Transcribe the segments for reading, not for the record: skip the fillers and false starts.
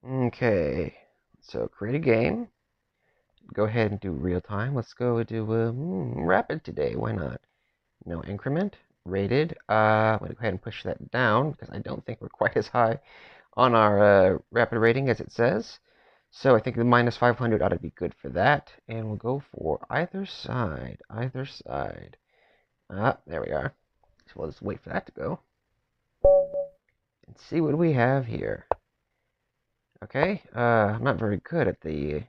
Okay, so create a game. Go ahead and do real time. Let's go do rapid today. Why not? No increment, rated. I'm gonna go ahead and push that down because I don't think we're quite as high on our rapid rating as it says. So I think the minus 500 ought to be good for that. And we'll go for either side. Either side. Ah, there we are. So we'll just wait for that to go and see what we have here. Okay, I'm not very good at the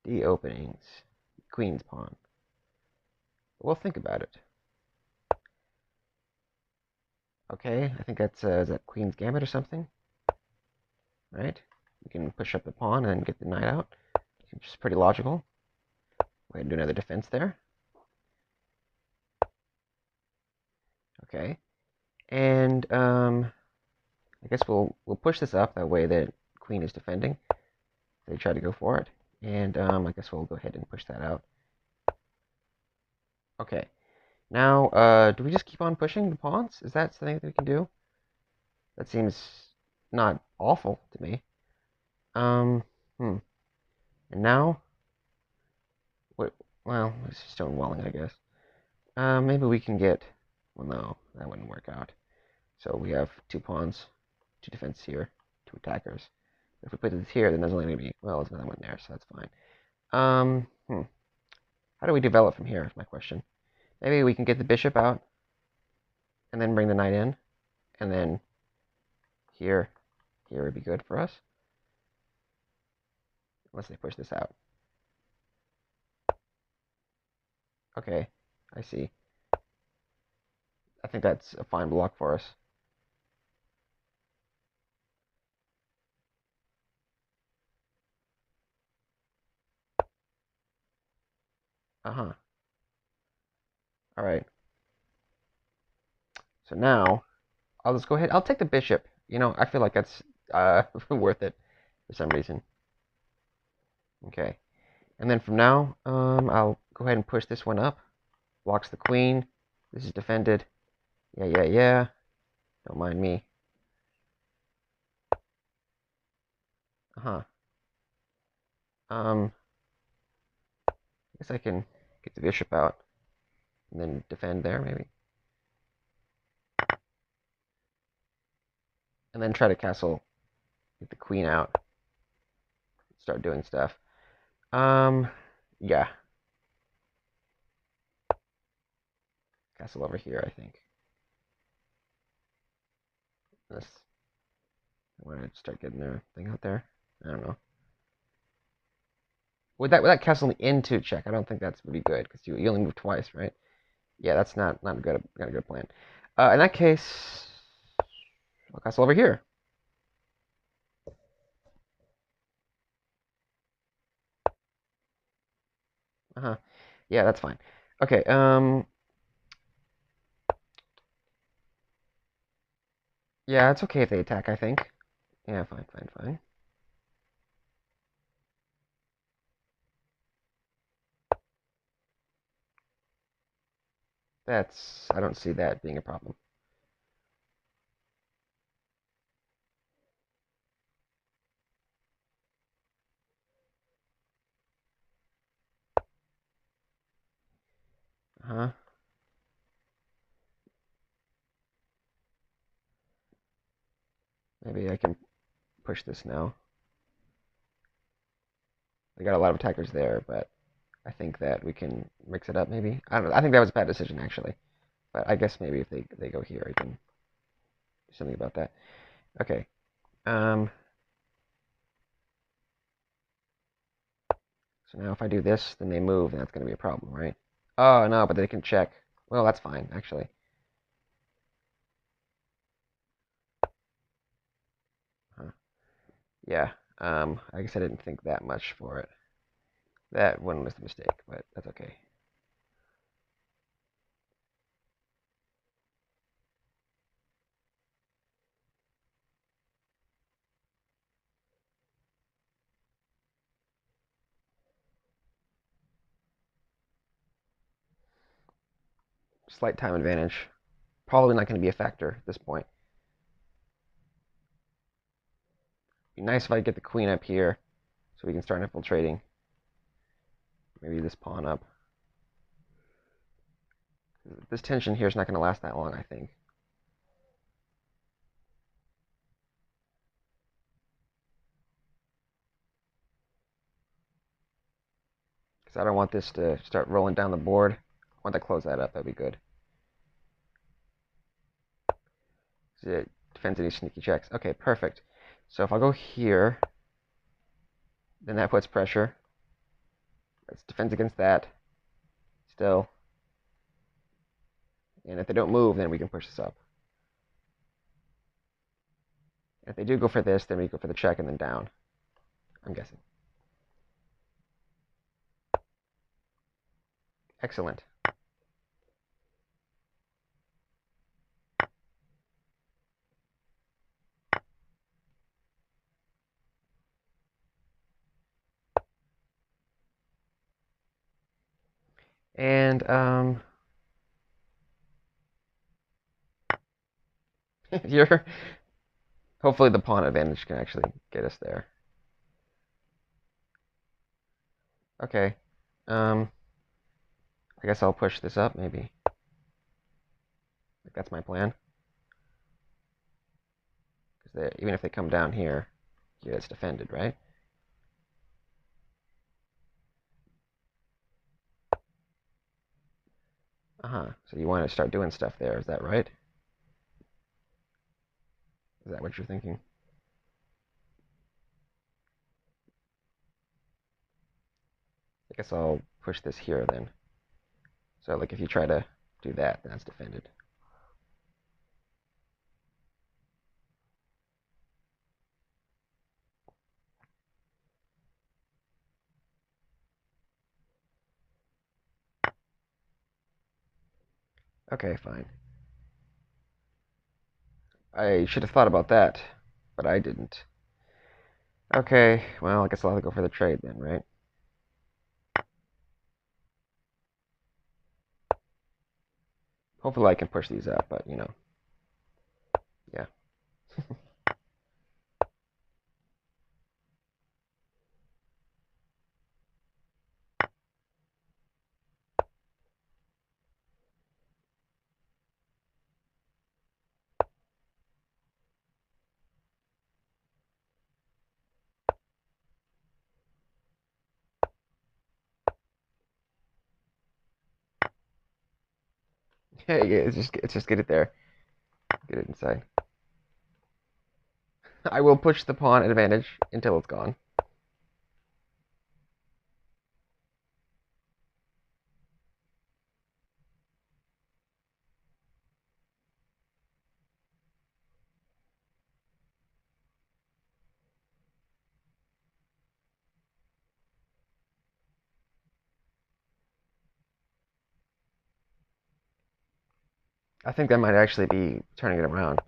D openings. Queen's pawn. We'll think about it. Okay, I think that's is that Queen's Gambit or something, right? You can push up the pawn and get the knight out, which is pretty logical. Go ahead and do another defense there. Okay, and I guess we'll push this up that way that Queen is defending. They try to go for it, and I guess we'll go ahead and push that out. Okay, now do we just keep on pushing the pawns? Is that something that we can do? That seems not awful to me. Um, hmm. And now, what? Well, it's stonewalling, I guess. Maybe we can get. Well, no, that wouldn't work out. So we have two pawns, two defense here, two attackers. If we put this here, then there's only going to be. Well, there's another one there, so that's fine. How do we develop from here? Is my question. Maybe we can get the bishop out, and then bring the knight in, and then here would be good for us, unless they push this out. Okay, I see. I think that's a fine block for us. Uh-huh. All right. So now, I'll just go ahead. I'll take the bishop. I feel like that's worth it for some reason. Okay. And then from now, I'll go ahead and push this one up. Blocks the queen. This is defended. Yeah, yeah, yeah. Don't mind me. Uh-huh. I guess I can get the bishop out and then defend there, maybe. And then try to castle, get the queen out, start doing stuff. Yeah. Castle over here, I think. This. I want to start getting their thing out there. I don't know. Would that castle into check? I don't think that's would be good because you only move twice, right? Yeah, that's not a good plan. In that case, I'll castle over here. Uh-huh. Yeah, that's fine. Okay, yeah, it's okay if they attack, I think. Yeah, fine, fine, fine. I don't see that being a problem. Uh-huh. Maybe I can push this now. They got a lot of attackers there, but I think that we can mix it up, maybe. I don't know. I think that was a bad decision, actually. But I guess maybe if they go here, I can do something about that. Okay. Um, so now if I do this, then they move, and that's going to be a problem, right? Oh, no, but they can check. Well, that's fine, actually. Huh. Yeah. I guess I didn't think that much for it. That one was the mistake, but that's okay. Slight time advantage. Probably not going to be a factor at this point. Be nice if I get the queen up here so we can start infiltrating. Maybe this pawn up. This tension here is not going to last that long, I think. Because I don't want this to start rolling down the board. I want to close that up. That'd be good. So it defends any sneaky checks. Okay, perfect. So if I go here, then that puts pressure. Let's defend against that. Still. And if they don't move, then we can push this up. If they do go for this, then we go for the check and then down. I'm guessing. Excellent. And you're hopefully the pawn advantage can actually get us there. Okay. I guess I'll push this up maybe. Like that's my plan. Because even if they come down here, yeah, it's defended, right? So you want to start doing stuff there, is that right? Is that what you're thinking? I guess I'll push this here then. So like if you try to do that, that's defended. Okay, fine. I should have thought about that, but I didn't. Okay, well, I guess I'll have to go for the trade then, right? Hopefully I can push these up, but, you know, yeah. Yeah, it's just get it there. Get it inside. I will push the pawn advantage until it's gone. I think that might actually be turning it around.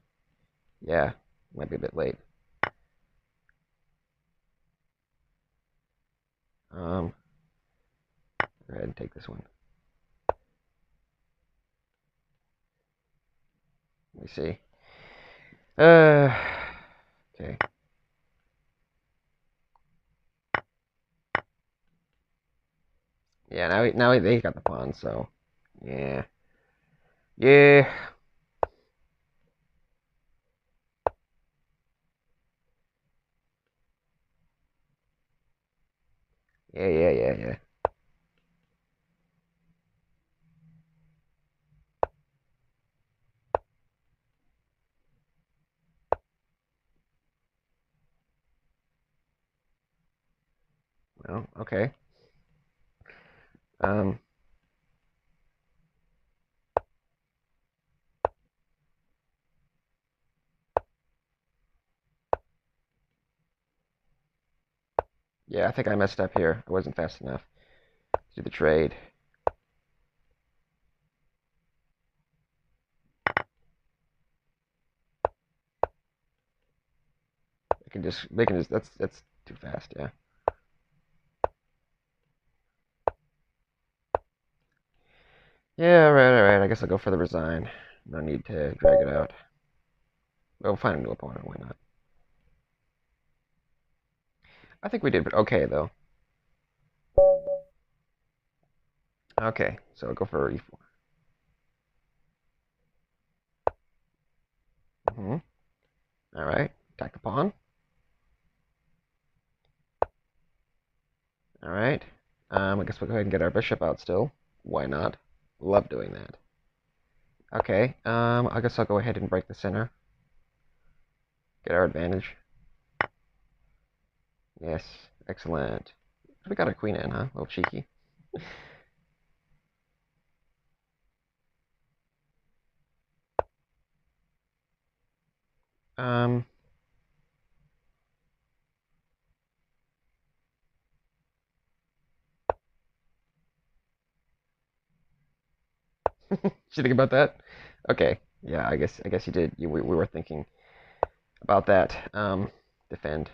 Yeah, might be a bit late. Go ahead and take this one. Let me see. Okay. Yeah, now they got the pawn, so yeah, yeah, yeah. Well, okay. Um, yeah, I think I messed up here. I wasn't fast enough to do the trade. They can just, that's too fast, yeah. Yeah, alright, I guess I'll go for the resign. No need to drag it out. We'll find a new opponent, why not? I think we did, but okay, though. Okay, so go for e4. All right, attack the pawn. All right. I guess we'll go ahead and get our bishop out still. Why not? Love doing that. Okay, I guess I'll go ahead and break the center. Get our advantage. Yes, excellent. We got our queen in, huh? A little cheeky. Um, did you think about that? Okay, yeah, I guess you did. We were thinking about that. Defend.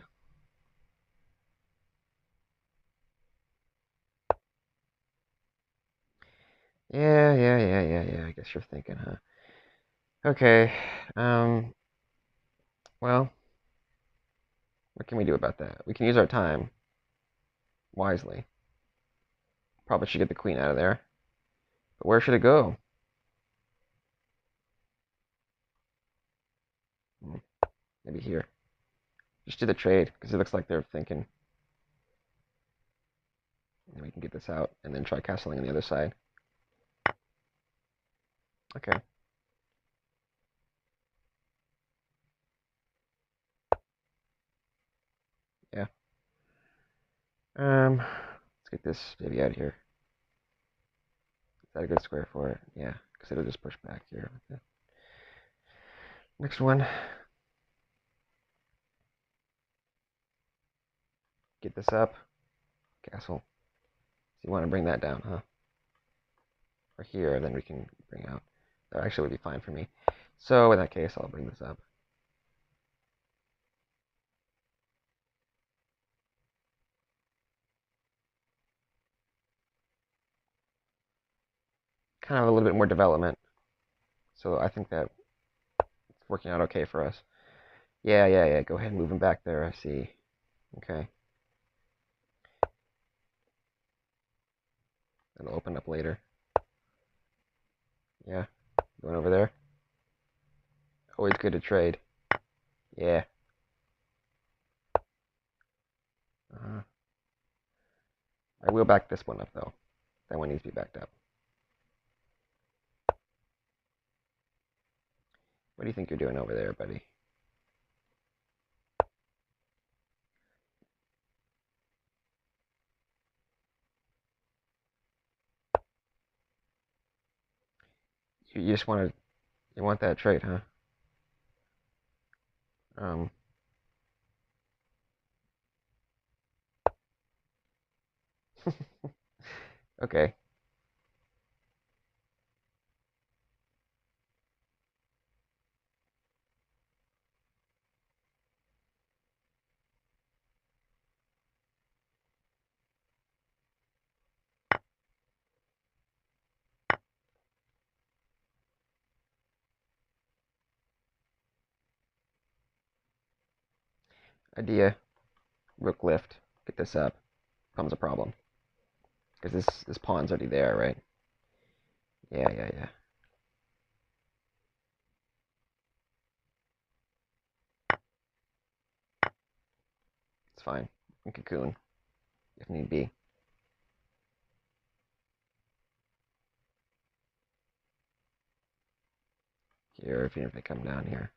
Yeah. I guess you're thinking, huh? Okay. Um, well, what can we do about that? We can use our time wisely. Probably should get the queen out of there. But where should it go? Hmm, maybe here. Just do the trade, because it looks like they're thinking. And we can get this out, and then try castling on the other side. Okay. Yeah. Let's get this baby out of here. Is that a good square for it? Yeah, because it'll just push back here. Next one. Get this up. Castle. So you want to bring that down, huh? Or here, then we can bring out. That actually would be fine for me. So in that case, I'll bring this up. Kind of a little bit more development. So I think that it's working out okay for us. Yeah. Go ahead and move him back there. I see. Okay. It'll open up later. Yeah. Going over there. Always good to trade. Yeah. I will back this one up, though. That one needs to be backed up. What do you think you're doing over there, buddy? You just want to, you want that trade, huh? Um, okay. Idea. Rook lift. Get this up. Becomes a problem. Because this pawn's already there, right? Yeah. It's fine. And cocoon, if need be. Here, if they come down here.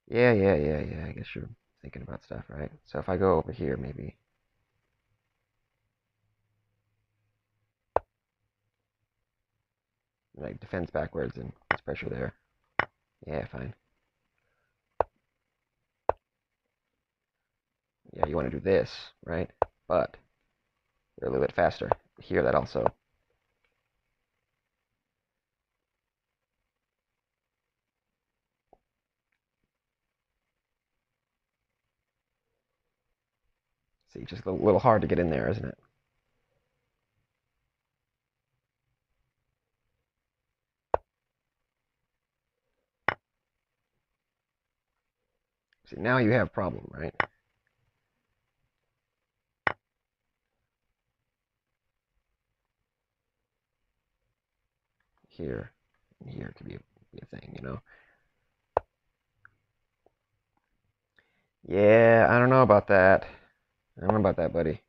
Yeah. I guess you're thinking about stuff, right? So if I go over here, maybe. Like, defends backwards and gets pressure there. Yeah, fine. Yeah, you want to do this, right? But you're a little bit faster. Here, that also. See, just a little hard to get in there, isn't it? See, now you have a problem, right? Here, and here could be a thing, you know? Yeah, I don't know about that. I don't know about that, buddy.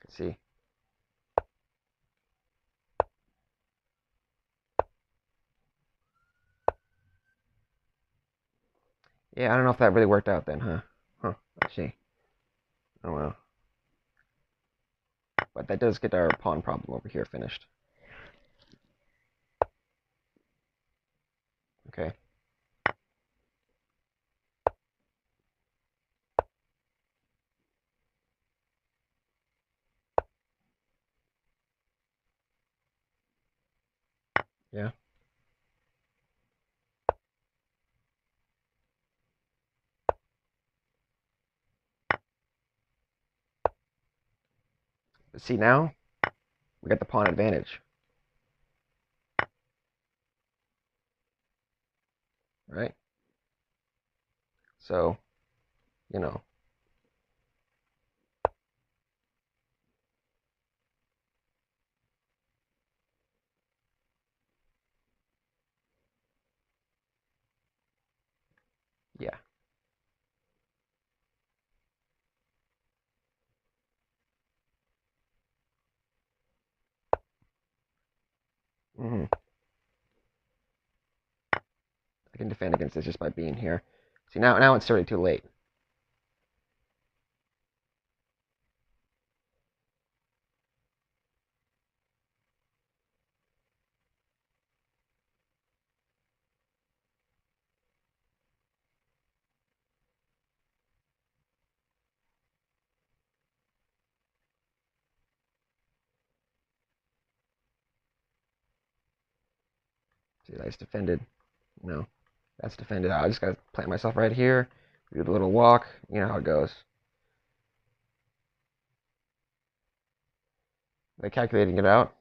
Let's see. Yeah, I don't know if that really worked out then, huh? Huh, let's see. Oh well. But that does get our pawn problem over here finished. Okay. Yeah. But see, now we got the pawn advantage, right? So, you know, yeah. Hmm. I can defend against this just by being here. See, now it's already too late. See, that's defended. No, that's defended. I just gotta plant myself right here. Do the little walk. You know how it goes. They're calculating it out.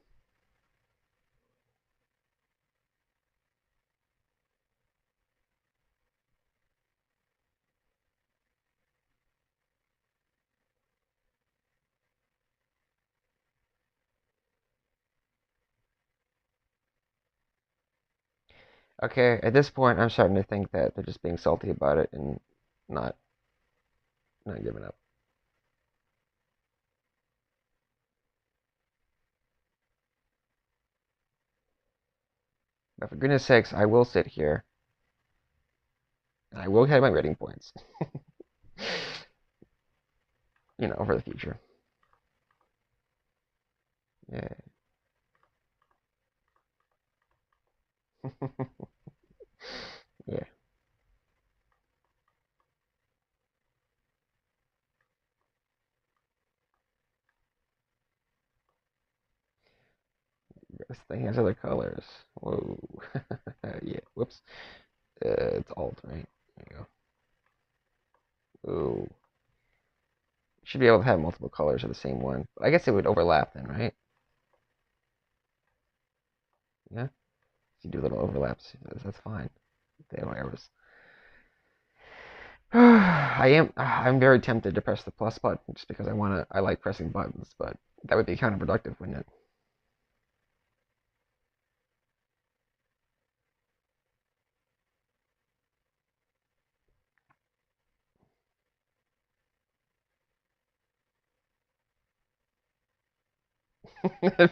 Okay, at this point, I'm starting to think that they're just being salty about it and not not giving up. But for goodness sakes, I will sit here and I will have my rating points. You know, for the future. Yeah. Yeah. This thing has other colors. Whoa. Yeah. Whoops. It's alt, right? There you go. Ooh. Should be able to have multiple colors of the same one. I guess it would overlap then, right? Yeah. You do little overlaps. That's fine. They have errors. I'm very tempted to press the plus button just because I like pressing buttons, but that would be counterproductive, wouldn't it?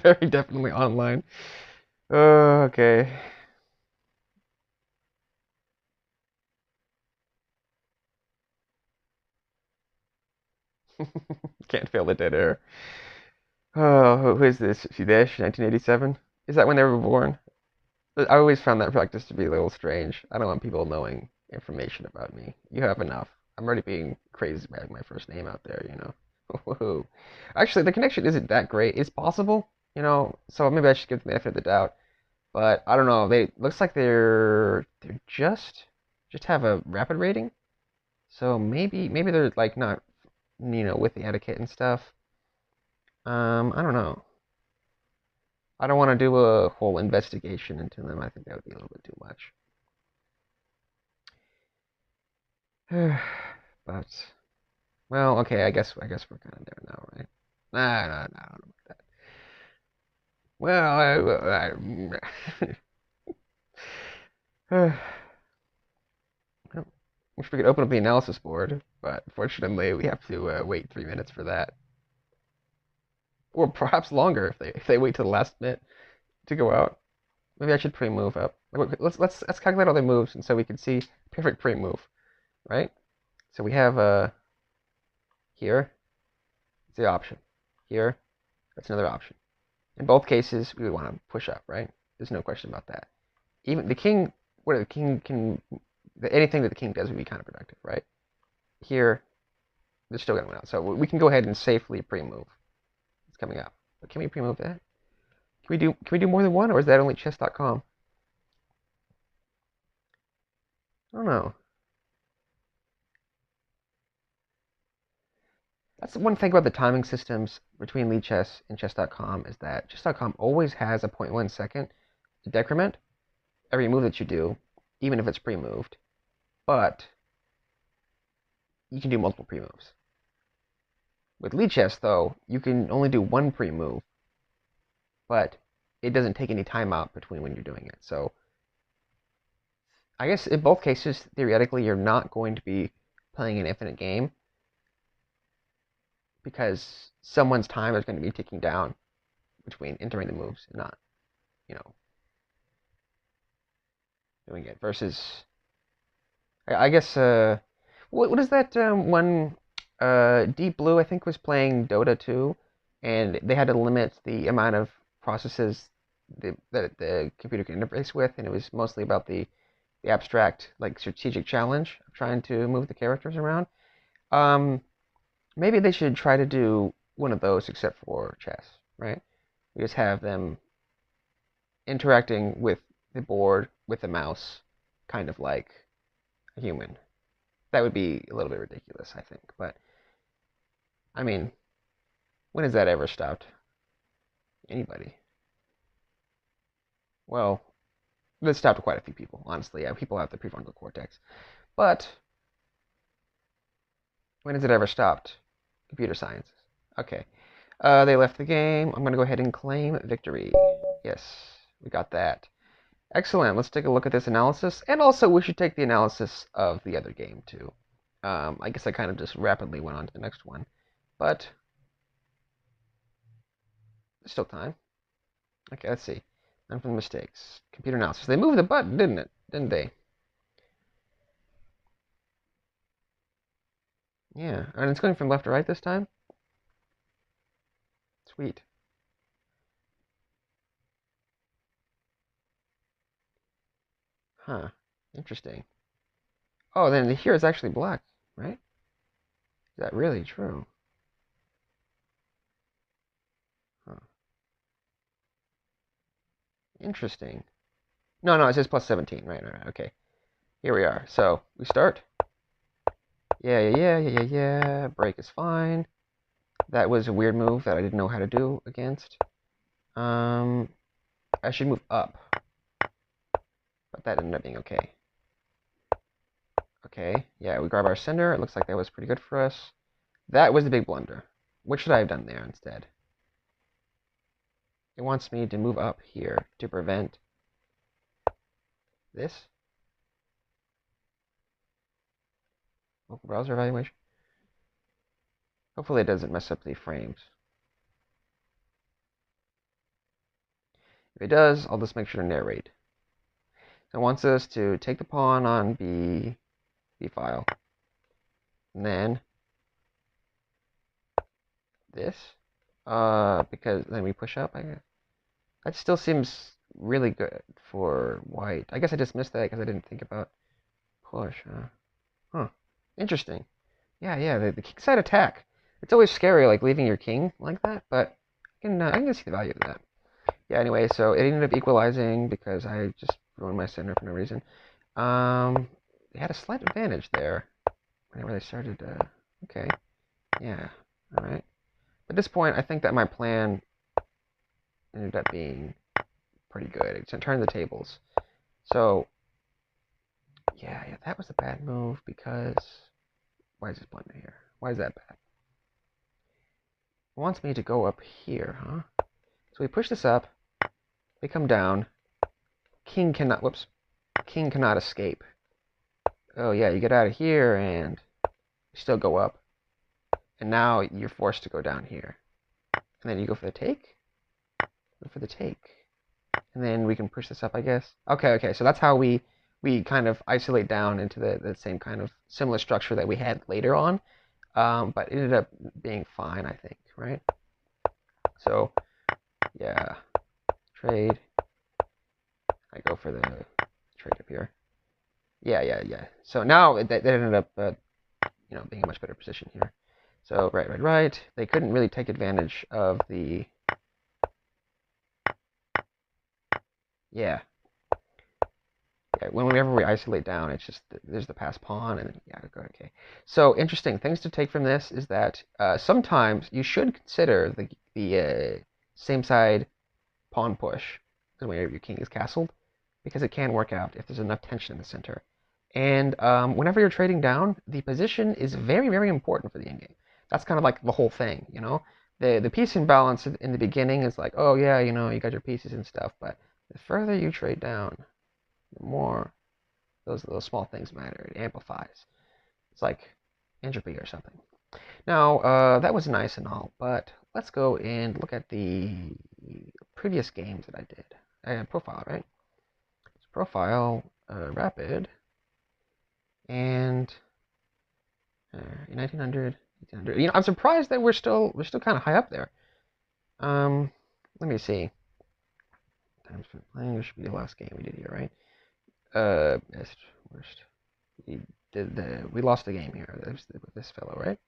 Very definitely online. Okay. Can't fail the dead air. Oh, who is this? Sudesh, 1987? Is that when they were born? I always found that practice to be a little strange. I don't want people knowing information about me. You have enough. I'm already being crazy about my first name out there, you know. Woohoo. Actually, the connection isn't that great. It's possible, you know, so maybe I should give them the benefit of the doubt. But I don't know. They looks like they're just have a rapid rating. So maybe they're like not, you know, with the etiquette and stuff. I don't know. I don't want to do a whole investigation into them. I think that would be a little bit too much. But well, okay. I guess we're kind of there now, right? Nah, nah, nah. I don't know about that. Well, I wish we could open up the analysis board, but unfortunately, we have to wait 3 minutes for that, or perhaps longer if they wait to the last minute to go out. Maybe I should pre-move up. Let's calculate all their moves, and so we can see perfect pre-move, right? So we have here, it's the option. Here, that's another option. In both cases, we would want to push up, right? There's no question about that. Even the king, what the king can, anything that the king does would be counterproductive, right? Here, they're still going to win out. So we can go ahead and safely pre-move. It's coming up. But can we pre-move that? Can we do more than one, or is that only chess.com? I don't know. That's one thing about the timing systems between Lead Chess and chess.com is that chess.com always has a 0.1 second decrement every move that you do, even if it's pre-moved. But you can do multiple pre-moves. With Lead Chess, though, you can only do one pre-move, but it doesn't take any time out between when you're doing it. So I guess in both cases, theoretically, you're not going to be playing an infinite game because someone's time is going to be ticking down between entering the moves and not, you know, doing it. Versus, I guess, what is that one? Deep Blue, I think, was playing Dota 2, and they had to limit the amount of processes that the computer can interface with, and it was mostly about the abstract, like, strategic challenge of trying to move the characters around. Um, Maybe they should try to do one of those except for chess, right? We just have them interacting with the board with the mouse, kind of like a human. That would be a little bit ridiculous, I think. But I mean, when has that ever stopped anybody? Well, that stopped quite a few people, honestly. Yeah, people have the prefrontal cortex. But when has it ever stopped computer science? Okay. They left the game. I'm going to go ahead and claim victory. Yes, we got that. Excellent. Let's take a look at this analysis. And also, we should take the analysis of the other game, too. I guess I kind of just rapidly went on to the next one. But there's still time. Okay, let's see. Learn from the mistakes. Computer analysis. They moved the button, didn't it? Didn't they? Yeah. And it's going from left to right this time? Sweet. Huh. Interesting. Oh, then here it's actually black, right? Is that really true? Huh. Interesting. No, no, it says plus 17. Right, right, right. Okay. Here we are. So we start. Yeah, yeah, yeah, yeah, yeah, yeah. Break is fine. That was a weird move that I didn't know how to do against. I should move up, but that ended up being okay. Okay, yeah, we grab our center. It looks like that was pretty good for us. That was the big blunder. What should I have done there instead? It wants me to move up here to prevent this. Local browser evaluation. Hopefully it doesn't mess up the frames. If it does, I'll just make sure to narrate. So it wants us to take the pawn on B file. And then this. Because then we push up, I guess. That still seems really good for white. I guess I just missed that because I didn't think about push. Huh. Interesting. Yeah, yeah, the kingside attack. It's always scary, like, leaving your king like that, but I can see the value of that. Yeah, anyway, so it ended up equalizing because I just ruined my center for no reason. They had a slight advantage there whenever they started, okay. Yeah, alright. At this point, I think that my plan ended up being pretty good. It turned the tables. So Yeah, that was a bad move because... Why is this blunder here? Why is that bad? It wants me to go up here, huh? So we push this up. They come down. King cannot... Whoops. King cannot escape. Oh, yeah, you get out of here and you still go up. And now you're forced to go down here. And then you go for the take? Go for the take. And then we can push this up, I guess. Okay, so that's how we kind of isolate down into the same kind of similar structure that we had later on. But it ended up being fine, I think, right? So, yeah, trade. I go for the trade up here. Yeah. So now that ended up, being a much better position here. So right. They couldn't really take advantage of the... Yeah. Whenever we isolate down, it's just there's the pass pawn, and then okay. So interesting things to take from this is that sometimes you should consider the same side pawn push whenever your king is castled, because it can work out if there's enough tension in the center. And whenever you're trading down, the position is very, very important for the endgame. That's kind of like the whole thing, you know. The piece imbalance in the beginning is like, oh yeah, you got your pieces and stuff, but the further you trade down, the more those small things matter. It amplifies. It's like entropy or something. Now, that was nice and all, but let's go and look at the previous games that I did. I had profile, right? It's profile, rapid, and 1900, 1800. I'm surprised that we're still kind of high up there. Let me see. Times for playing. This should be the last game we did here, right? Best, worst. We lost the game here. With this fellow, right?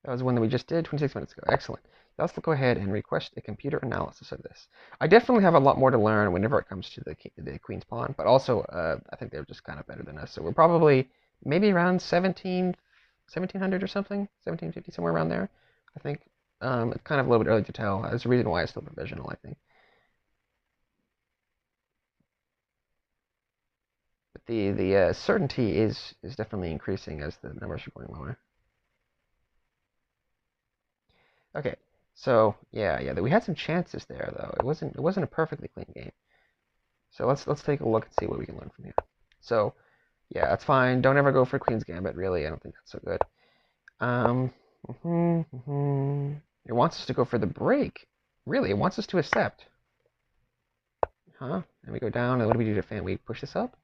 That was one that we just did 26 minutes ago. Excellent. Let's go ahead and request a computer analysis of this. I definitely have a lot more to learn whenever it comes to the queen's pawn, but also I think they're just kind of better than us. So we're probably maybe around 1700 or something, 1750, somewhere around there. I think it's kind of a little bit early to tell. There's a reason why it's still provisional, I think. But the certainty is definitely increasing as the numbers are going lower. Okay, so yeah, we had some chances there though. It wasn't a perfectly clean game. So let's take a look and see what we can learn from here. So yeah, that's fine. Don't ever go for Queen's Gambit. Really, I don't think that's so good. It wants us to go for the break. Really, it wants us to accept. Huh? And we go down, and what do we do to fan? We push this up?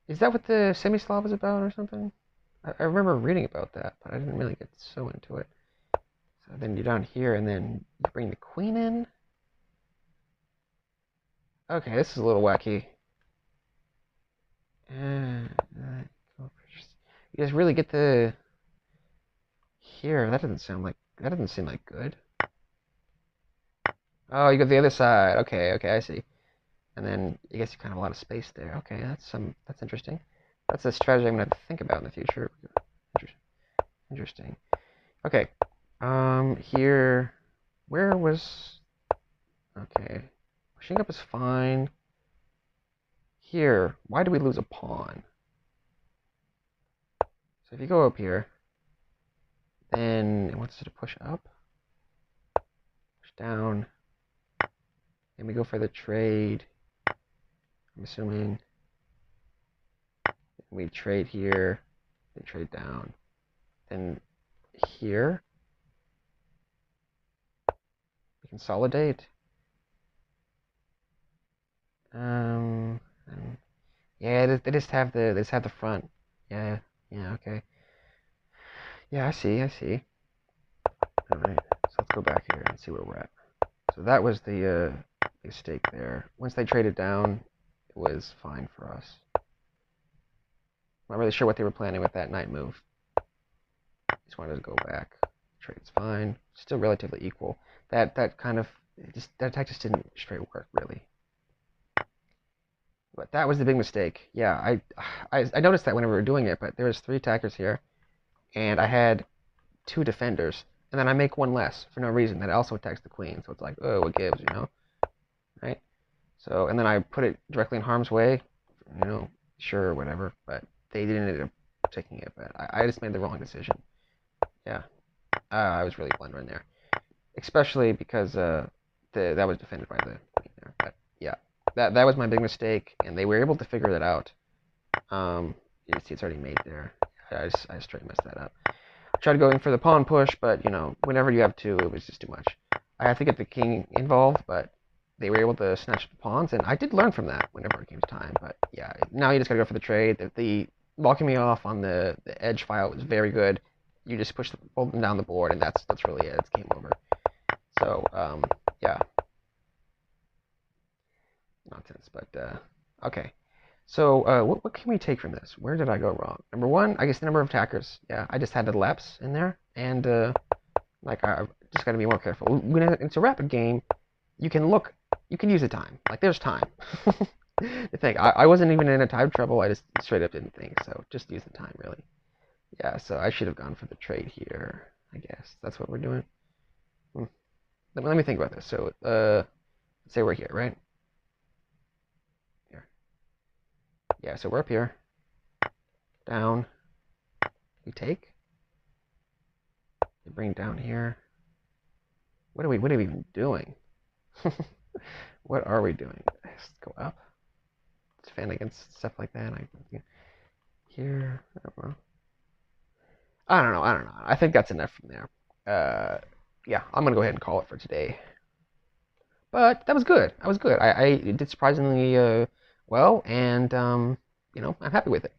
Is that what the semi-Slav is about or something? I remember reading about that, but I didn't really get so into it. So then you're down here, and then you bring the queen in. Okay, this is a little wacky. You guys really get the... Here, that doesn't seem like good. Oh, you go the other side. Okay, I see. And then I guess you kind of have a lot of space there. Okay, that's interesting. That's a strategy I'm gonna have to think about in the future. Interesting. Okay. Here, where was? Okay, pushing up is fine. Here, why do we lose a pawn? So if you go up here, then it wants us to push up, push down, and we go for the trade. I'm assuming we trade here, they trade down, then here we consolidate. Yeah, they just have the front. Yeah, okay. Yeah, I see. All right, so let's go back here and see where we're at. So that was the mistake there. Once they traded down, it was fine for us. I'm not really sure what they were planning with that knight move. Just wanted to go back. Trade's fine. Still relatively equal. That attack just didn't straight work really. But that was the big mistake. Yeah, I noticed that whenever we were doing it, but there was 3 attackers here, and I had 2 defenders, and then I make one less for no reason that also attacks the queen. So it's like, oh, what gives, right? So, and then I put it directly in harm's way. Sure, whatever. But they didn't end up taking it. But I just made the wrong decision. Yeah, I was really blundering there, especially because that was defended by the queen there. But yeah, that was my big mistake, and they were able to figure that out. You see, it's already made there. I straight messed that up. Tried going for the pawn push, but whenever you have two, it was just too much. I had to get the king involved, but they were able to snatch the pawns, and I did learn from that whenever it came to time. But yeah, now you just gotta go for the trade. The walking me off on the edge file was very good. You just push both them down the board, and that's really it. It's game over. So yeah, nonsense. But okay. So what can we take from this? Where did I go wrong? Number one, I guess the number of attackers. Yeah, I just had the lapse in there, and like I just got to be more careful. When it's a rapid game, you can use the time. Like there's time. The thing, I wasn't even in a time trouble. I just straight up didn't think. So just use the time, really. Yeah. So I should have gone for the trade here. I guess that's what we're doing. Hmm. Let me think about this. So let's say we're here, right? Here. Yeah. So we're up here. Down. We take. We bring down here. What are we even doing? What are we doing? Let's go up. Defend against stuff like that. Here. I don't know. I think that's enough from there. Yeah, I'm gonna go ahead and call it for today. But that was good. I did surprisingly well, and I'm happy with it.